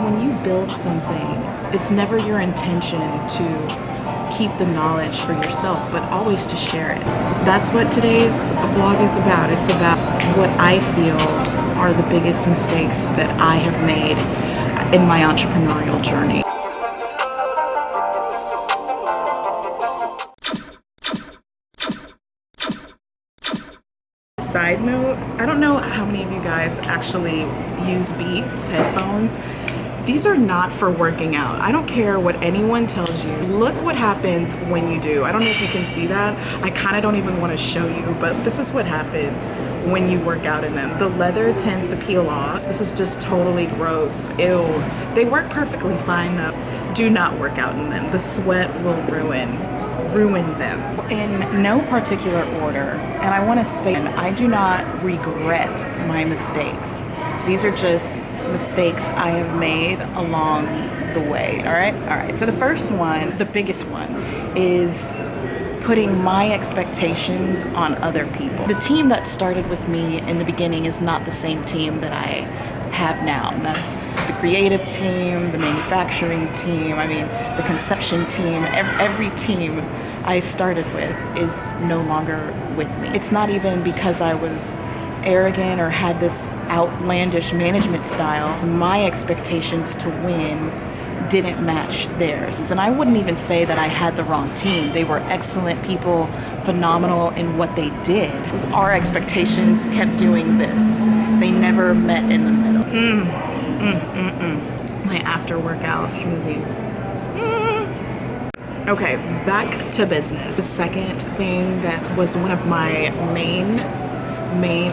When you build something, it's never your intention to keep the knowledge for yourself, but always to share it. That's what today's vlog is about. It's about what I feel are the biggest mistakes that I have made in my entrepreneurial journey. Side note, I don't know how many of you guys actually use Beats headphones. These are not for working out. I don't care what anyone tells you. Look what happens when you do. I don't know if you can see that. I kind of don't even want to show you, but this is what happens when you work out in them. The leather tends to peel off. This is just totally gross. Ew. They work perfectly fine though. Do not work out in them. The sweat will ruin them. In no particular order, and I want to say I do not regret my mistakes. These are just mistakes I have made along the way. All right. So the first one, the biggest one, is putting my expectations on other people. The team that started with me in the beginning is not the same team that I have now. And that's the creative team, the manufacturing team, the conception team. Every team I started with is no longer with me. It's not even because I was arrogant or had this outlandish management style. My expectations to win didn't match theirs. And I wouldn't even say that I had the wrong team. They were excellent people, phenomenal in what they did. Our expectations kept doing this. They never met in the middle. My after workout smoothie. Okay, back to business. The second thing that was one of my main,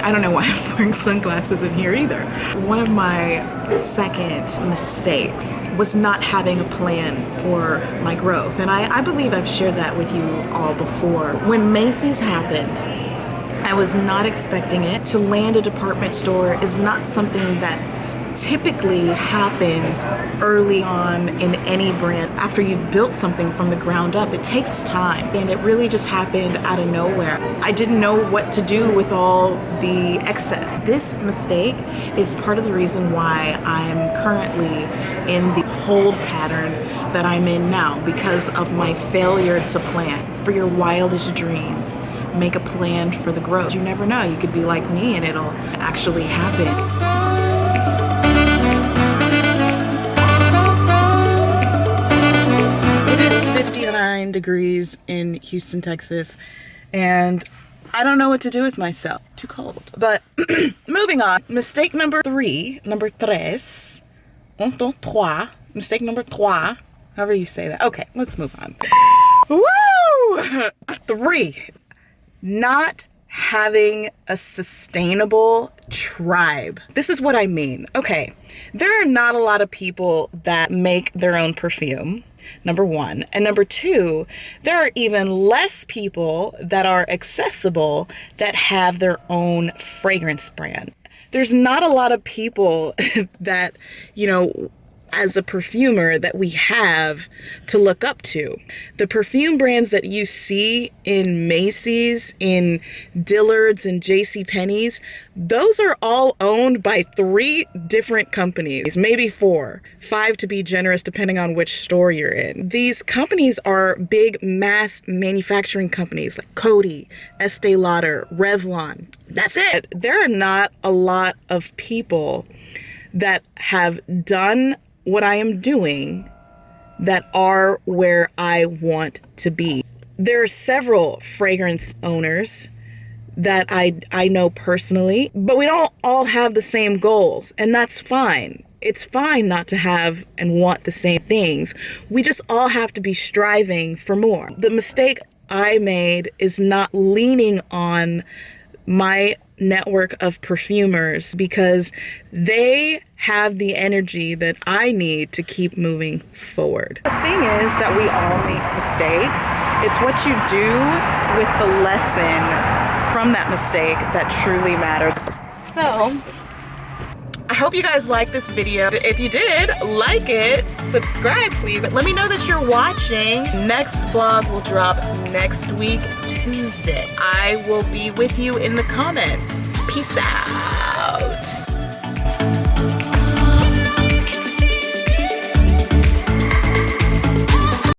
I don't know why I'm wearing sunglasses in here either. One of my second mistakes was not having a plan for my growth. And I believe I've shared that with you all before. When Macy's happened, I was not expecting it. To land a department store is not something that typically happens early on in any brand. After you've built something from the ground up, it takes time, and it really just happened out of nowhere. I didn't know what to do with all the excess. This mistake is part of the reason why I'm currently in the hold pattern that I'm in now, because of my failure to plan. For your wildest dreams, make a plan for the growth. You never know, you could be like me and it'll actually happen. It is 59 degrees in Houston, Texas, and I don't know what to do with myself. Too cold. But moving on. Mistake number tres. Mistake number trois. However you say that. Okay, let's move on. Woo! 3. Not having a sustainable tribe. This is what I mean. Okay, there are not a lot of people that make their own perfume, number 1. And number 2, there are even less people that are accessible that have their own fragrance brand. There's not a lot of people that, as a perfumer, that we have to look up to. The perfume brands that you see in Macy's, in Dillard's, and JCPenney's, those are all owned by 3 different companies, maybe 4, 5 to be generous, depending on which store you're in. These companies are big mass manufacturing companies like Coty, Estee Lauder, Revlon. That's it. There are not a lot of people that have done what I am doing that are where I want to be. There are several fragrance owners that I know personally, but we don't all have the same goals, and that's fine. It's fine not to have and want the same things. We just all have to be striving for more. The mistake I made is not leaning on my network of perfumers because they have the energy that I need to keep moving forward. The thing is that we all make mistakes. It's what you do with the lesson from that mistake that truly matters. So, I hope you guys liked this video. If you did, like it, subscribe please. Let me know that you're watching. Next vlog will drop next week, Tuesday. I will be with you in the comments. Peace out.